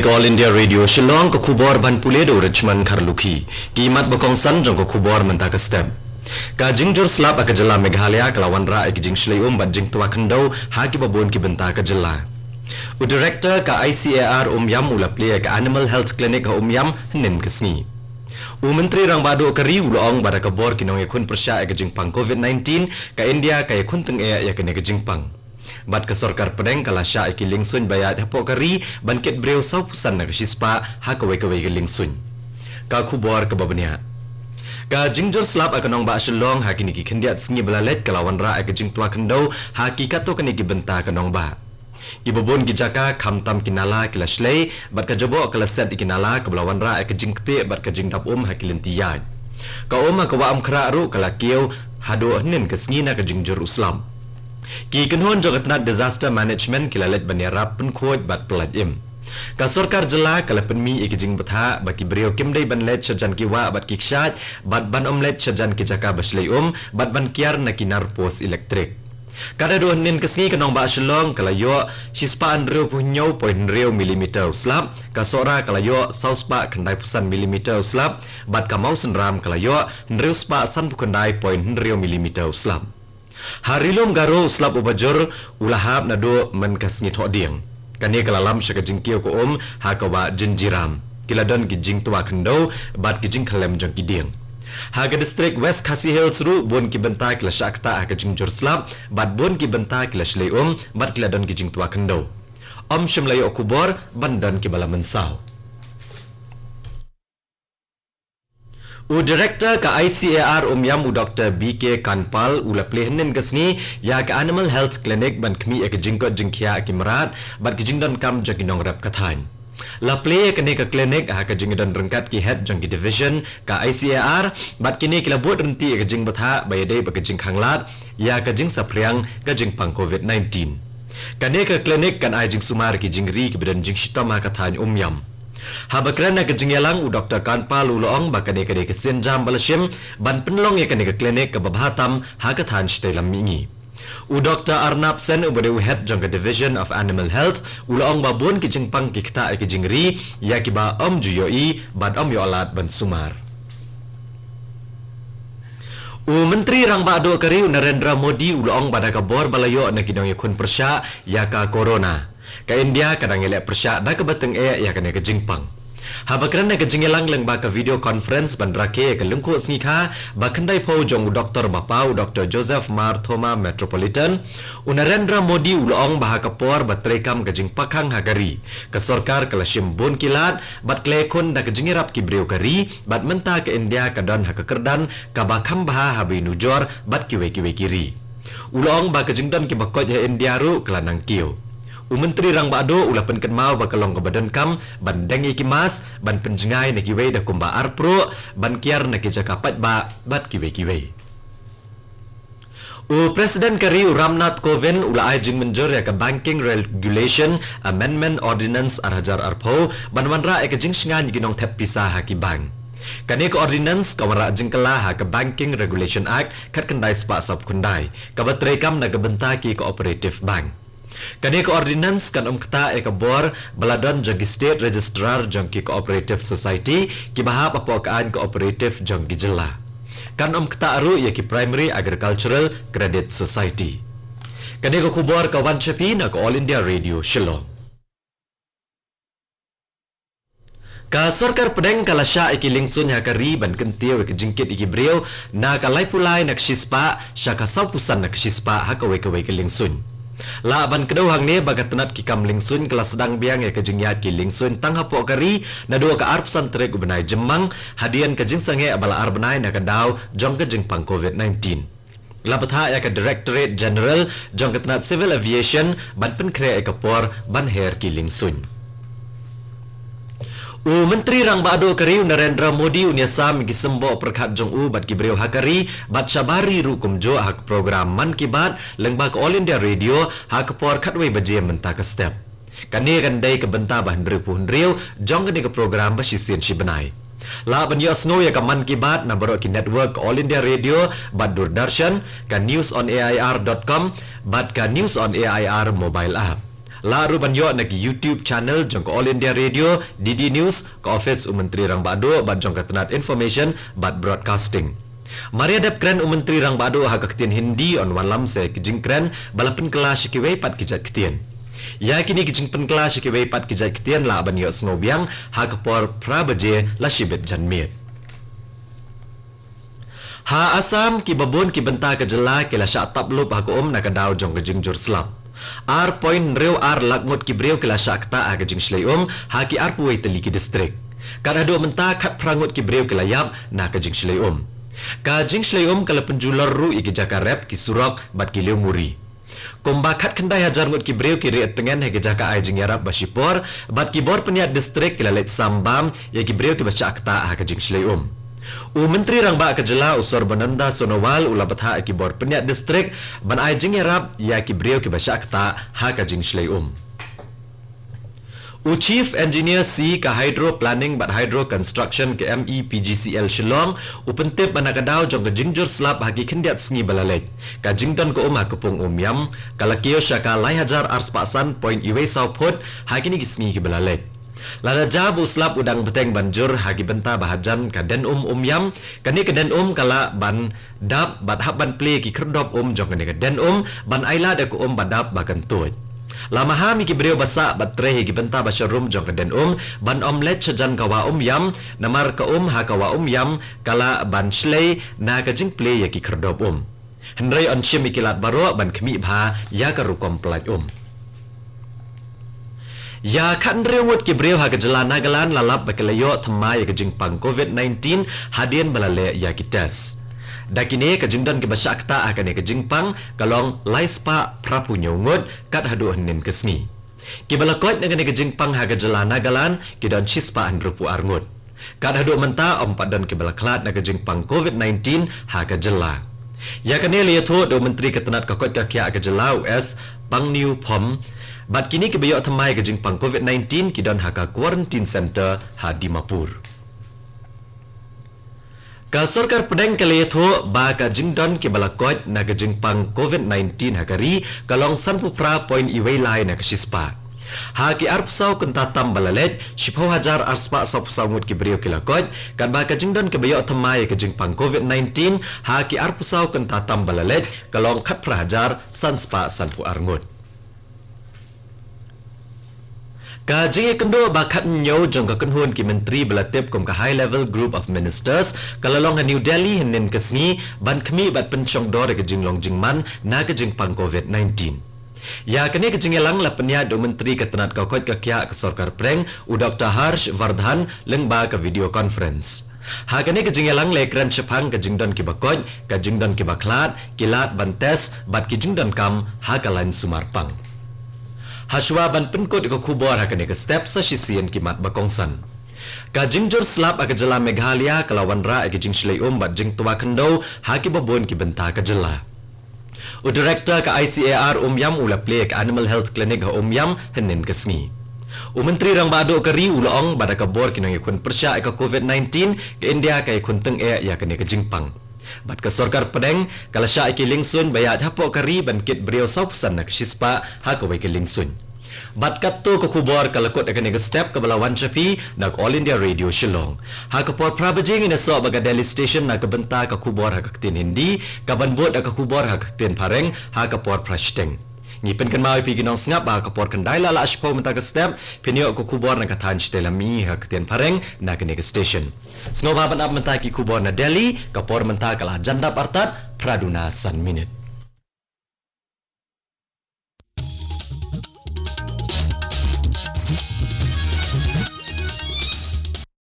Kanik All India Radio Shillong ko khubor ban puledo Richmond Kharlukhi kimat bokong san jong ko khubor menta ka step ka jingjor slap ka jela Meghalaya kelawan ra ek jing shleum bat jing tua khandau ha ki babon ki benta ka jela u director ka ICAR yam ula play ka Animal Health Clinic ka yam nim kesni u menteri rang bado kari ulong bada ka bor kinong yakun persya ek jing pang COVID-19 ka India ka yakun teng ya ka jing pang bat ka sarkar pedeng kala sya iki lingsun bayat hapo kari banket breu sau pusan na shispa ha ka wei lingsun ka khubor ka babania ka jingjor slap akanong ba shlong ha kini ki khendiat sngi balalet kalawan ra ka jing tua khandau ha ki ka to kani ki benta kanong ba ibobon ki jaka khamtam kinala kila shlei bat ka jobo kala set kinala ka balawan ra ka jing kte bat ka jing dap ha kilentiya ka ka wa khra ru kala kieu hado nen ka sngi na ka jingjor uslam ki kenhon jogatnat disaster management kilalet banera pen khoj bat pelaj im ka sarkar jela kala penmi ikijing batha baki brio kimdei banlet chajan ki wa bat kikshat bat ban omlet chajan ki jaka baslei bat ban kiar na kinar pos elektrik kada do nen kesni kanong ba shlong kala yo shispa andreu punyo point reu milimeter slap ka sora kala yo sauspa khandai pusan milimeter slap bat ka mau senram kala yo reu spa san pukandai point reu milimeter slap Harilom garo slap ubajur ulahab nado men kasngi tho dieng kani kalalam syaka jingkio ko hakawa jinjiram kiladon ki jing tua khando bat ki jing khalem jong ki dieng haga district west khasi hills ru bon ki benta kila syakta ka jingjur slap bat bon ki benta kila shlei bat kiladon ki jing tua khando shimlai okubor bandan ki bala mensau u director ka ICAR yam u Dr. BK Kanpal ula plehnen gasni ya ka Animal Health Clinic ban khmi ek jingko jingkhia kimrat bat ki jingdon kam jaginong rap kathan la play ka ne ka clinic ha ka jingdon rengkat ki head jang ki division ka ICAR bat kini kila bot renti ek jing batha bayade ba ka jing khanglat ya ka jing sapriang ka jing pang COVID-19 ka ne ka clinic kan ai jing sumar ki jingri ki bidan jing shitama kathan yam Habakran na kajingyalang u Dr. Kanpal ulong bakane kade ke senjam balashim ban penlong ya kane ke klinik ke babhatam hakathan shtelam mingi u Dr. Arnab Sen u bade head jang division of animal health ulong babon ki jingpang ki kta ke jingri ya ki ba juyoi ban yolat ban sumar u menteri rang bado kari Narendra Modi ulong bada ka bor balayo na kinong yakun persya ya ka corona ka India kadang elek persyak dah ke bateng ya kena ke jingpang habakran na ke jingelang leng ba ka video conference ban rake ke lengko sngikha ba khandai pho jong Dr. Bapau Dr. Joseph Mar Thoma Metropolitan u Narendra Modi ulong ba ka por batrekam ke jingpakhang hagari ke sarkar kalashim bon kilat bat klekon da ke jingirap ki breu kari bat menta ke India ka don hakakerdan ka ba khambha habi nujor bat kiwe kiri ulong ba ke jingdon ki bakoj he India ru kelanang kiu Menteri rang bado ula penken mau bakalong ke badan kam ban dengi kimas ban penjengai na kiwe da kumba arpro ban kiar na kijakapat ba bat kiwe Presiden kari Ramnath Kovind ula ajing menjur ya ke Banking Regulation Amendment Ordinance arhajar arpo ban wanra ke jing singan ginong tep pisah haki bank kani ke ordinance kawara jingkala ha ke Banking Regulation Act kat kendai spa sab kundai kabatrekam na gebentaki cooperative bank kani ke ordinance kan kta e ka bor baladon jang state registrar jang ki cooperative society ki bahap apokaan cooperative jang ki jela kan kta aru ya ki primary agricultural credit society kani ke kubor ka wan chapi na ko All India Radio Shillong ka sarkar pedeng kala sya iki lingsun ha kari ban kentiu ke jingkit iki breu na kalai pulai nak shispa sya ka saupusan nak shispa ha ka wei ke lingsun la ban kedau hang ne bagat tenat ki kam lingsun kelas sedang biang ya ke jingyat ki lingsun tang hapo kari na do ka arpsan trek ubenai jemang hadian ke jing sange abala arbenai na ka daw jong ke jing pang COVID-19 la batha ya ke Directorate General jong ke tenat civil aviation ban pen kre e kapor ban her ki lingsun Menteri rang bado kari Narendra Modi unyasam ki sembo perkhat jong bat ki breu hakari bat syabari ru kumjo hak program Man Ki Baat lengba ke All India Radio hak por khatwei baje menta ka step kani kan dai ke benta ban berpun riu jong ke program ba sisien si benai la ban yo snow ya ka Man Ki Baat na baro ki network All India Radio bat Doordarshan ka news on air.com bat ka news on air mobile app Laru banyo nagi YouTube channel jong ko All India Radio, DD News, ko Office Menteri Rang Bado bat jong katenat information bat broadcasting. Mari adap kren Menteri Rang Bado ha kaktian Hindi on walam se kijing kren balapan kelas kiwei pat kijat kitian. Ya kini kijing pen kelas kiwei pat kijat kitian la banyo snobiang ha kapor prabaje la shibet janmit. Ha Asam ki babon ki benta ke jela ke la syak tablub ha ko na kadaw jong ke jingjur slap. R point reu R lakngot ki breu ke la syak ta ke jing shlei ha ki ar puai teli ki distrik. Kada do menta khat prangut ki breu ke la yap na ke jing shlei Ka jing shlei kala penjular ru i ki jaka rep ki surok bat ki leu muri. Komba khat khandai hajar ngut ki breu ki re tengen he ke jaka ai jing yarap basipor bat ki bor peniat distrik ke la let sambam ye ki breu ki basyak ta ha ke jing shlei Menteri Rang Ba Kejela Usor Bananda Sonowal ulabatha ki bor peniat distrik ban ai jing yarap ya ki breu ki basyak ta ha ka jing shlei Chief Engineer C ka Hydro Planning bat Hydro Construction ke MEPGCL Shillong upentip banakadaw jong ke jingjur slap hagi kendiat sngi balalek ka jington ko ha kupung yam kalakio syaka lai hajar arspasan point iwe sauput hagi ni sngi ki balalek Lada jab uslap udang beteng banjur hagi benta bahajan ka den yam kani ke den kala ban dap bat hab ban play ki kerdop jong kani ke den ban aila da ko badap bakan tuj Lama ha mi ki breu basa bat tre higi benta basharum jong ke den ban omlet chajan kawa yam namar ka ha kawa yam kala ban shlei na ka jing play ya ki kerdop Henry on shim ikilat baro ban kemi bha ya ka rukom plaj Ya kan rewut ki breu ha kejela nagalan lalap bakelayo thmai ke jingpang COVID-19 hadien balale ya ki test. Dakine ke jingdan ke basyakta akan ke jingpang kalong laispa prapunyo ngut kat hadu henin kesni. Ki balakot dengan ke jingpang ha kejela nagalan ki don chispa andrupu arngut. Kat hadu menta dan ke balaklat na ke jingpang COVID-19 ha kejela. Ya kane liatu do menteri ketenat kakot kakya kejela US Pang New Pom Bat kini kebayok temai ke jingpang COVID-19 ki don haka quarantine center ha Dimapur. Ka sorkar pedang kaleto ba ka jingdon ke balakot na ke jingpang COVID-19 hakari kalong sanpu pra point iway lai na kasispa. Ha ki arpsaw kentatam balalet shipau hajar arspa sapsaw ngut ki brio kilakot kan ba ka jingdon kebayok temai ke jingpang COVID-19 ha ki arpsaw kentatam balalet kalong khat pra hajar sanspa sanpu arngut. Ka jingi kendo bakat nyo jong ka kenhun ki menteri belatip kum ka high level group of ministers kalalong ha New Delhi henin kesngi ban kemi bat penchong dor ke jinglong jingman na ke jingpang COVID-19. Ya kene ke jingelang la penya do menteri ketenat ka kot ka kya ke sorkar preng u Dr. Harsh Vardhan lengba ka video conference. Ha kene ke jingelang le kran chepang ke jingdon ki bakot ka jingdon ki baklat kilat bantes bat ki jingdon kam ha kalan sumarpang. Hashwa ban penkot ko kubor hakane ke step sa sisian kimat bakongsan. Ka jingjur slap aka jela Meghalaya kalawan ra aka jing shlei bat jing tua kendo haki babon ki benta ka jela. U director ka ICAR yam ula play ka Animal Health Clinic ha yam henin kesngi. U menteri Rang Bado kari ulong bada ka bor kinang ikun persya ka COVID-19 ke India ka ikun teng ya kane ka jingpang. Bat ka sorkar pedeng kala sya iki lingsun bayat hapo kari ban kit brio sausan na kisispa ha ka ke lingsun. Bat katto ko kubor kalakot akan nega step ke balawan chapi nak All India Radio Shillong. Ha ka por prabajing ina so baga Delhi station na kabenta ka kubor ha kaktin Hindi, kaban bot ka kubor ha kaktin Pareng ha ka por prashteng. Ngipen kan mau pi ginong ngap ha ka por kandai la ashpo menta ka step pinyo ko kubor na katan stelami ha kaktin Pareng na ka nega station. Snoba ban ap menta ki kubor na Delhi ka por menta kala jandap artat praduna san minute.